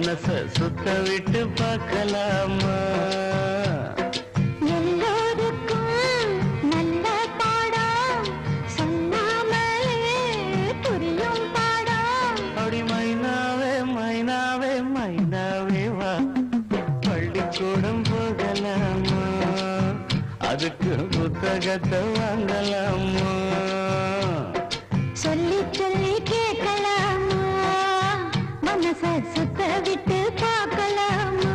மனச சுத்த விட்டு பார்க்கலாமா? எல்லோருக்கும் நல்ல பாடம் சொல்லாமலே புரியும் பாடம். அப்படி மைனாவே மைனாவே மைனாவே வா, பள்ளிக்கூடம் போகலாமா? அதுக்கு புத்தகத்தை வாங்கலாமா? சொல்லி சொல்லி கேட்கலாமா? மனச சுத்த விட்டு பார்க்கலாமா?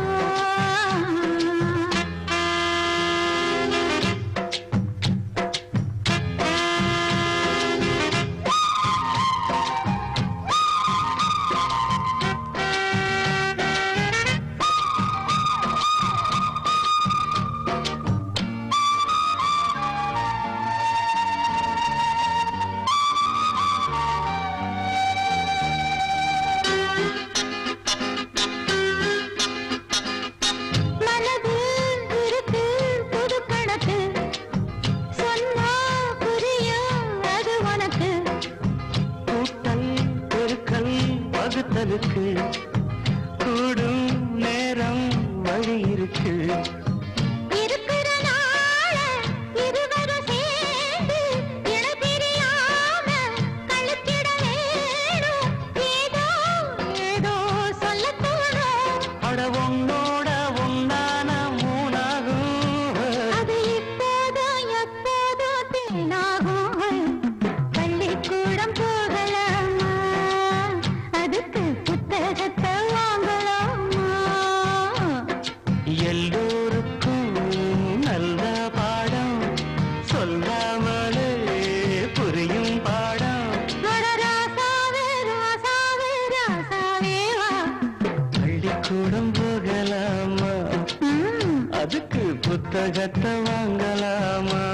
வகுத்தலுக்கு கூடும் நேரம் வழி இருக்கு. இருக்கிற நாள இருவரும் சேர்ந்து இனப்பிரியாம கழித்திட வேணும். ஏதோ ஏதோ சொல்லத் தோணும். அட உன்னோட உண்டான மூணாகும். அது இப்போதோ எப்போதோ தேனாகும். பள்ளிக்கூடம் போகலாமா? அதுக்கு புத்தகத்தை வாங்கலாமா? எல்லோருக்கும் நல்ல பாடம் சொல்லாமலே புரியும் பாடம். அட ராசாவே ராசாவே ராசாவே வா. பள்ளிக்கூடம் போகலாமா? அதுக்கு புத்தகத்தை வாங்கலாமா?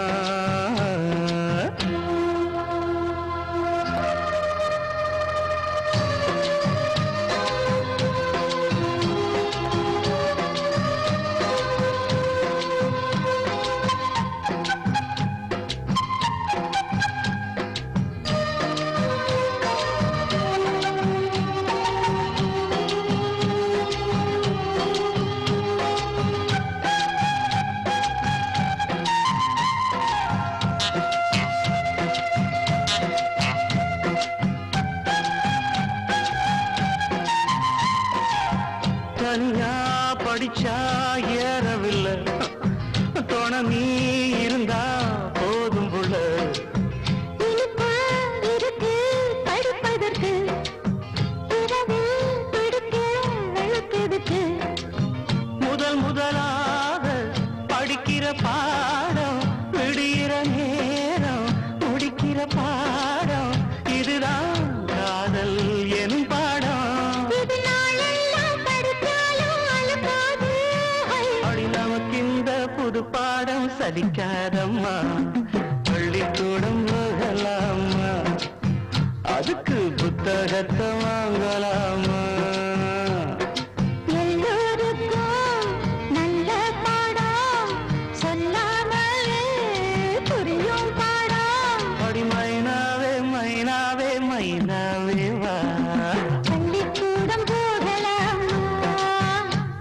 தனியா படிச்சா ஏறவில்லை, துணை நீ இருந்தா போதும் புள்ள. இனிப்பா இருக்கு படிப்பதற்கு, இரவில் பிடிக்க வெளுக்குதுக்கு. முதலாக படிக்கிற பாடம் விடுகிற நேரம் முடிக்கிற பாடம். இதுதான் காதல் எனும் பாடம். இது நாளெல்லாம் படித்தாலும் அழுக்காது. அடி நமக்கு இந்த புது பாடம் சலிக்காதம்மா. பள்ளிக்கூடம் போகலாமா? அதுக்கு புத்தகத்தை வாங்கலாமா? எல்லோருக்கும் நல்ல பாடம் சொல்லாமலே புரியும் பாடம். அடி மைனாவே மைனாவே மைனாவே வா, பள்ளிக்கூடம் போகலாமா?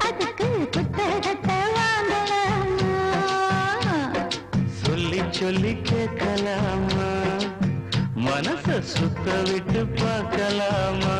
அதுக்கு புத்தகத்தை வாங்கலாமா? சொல்லி சொல்லி கேட்கலாமா? மனச சுத்த விட்டு பார்க்கலாமா?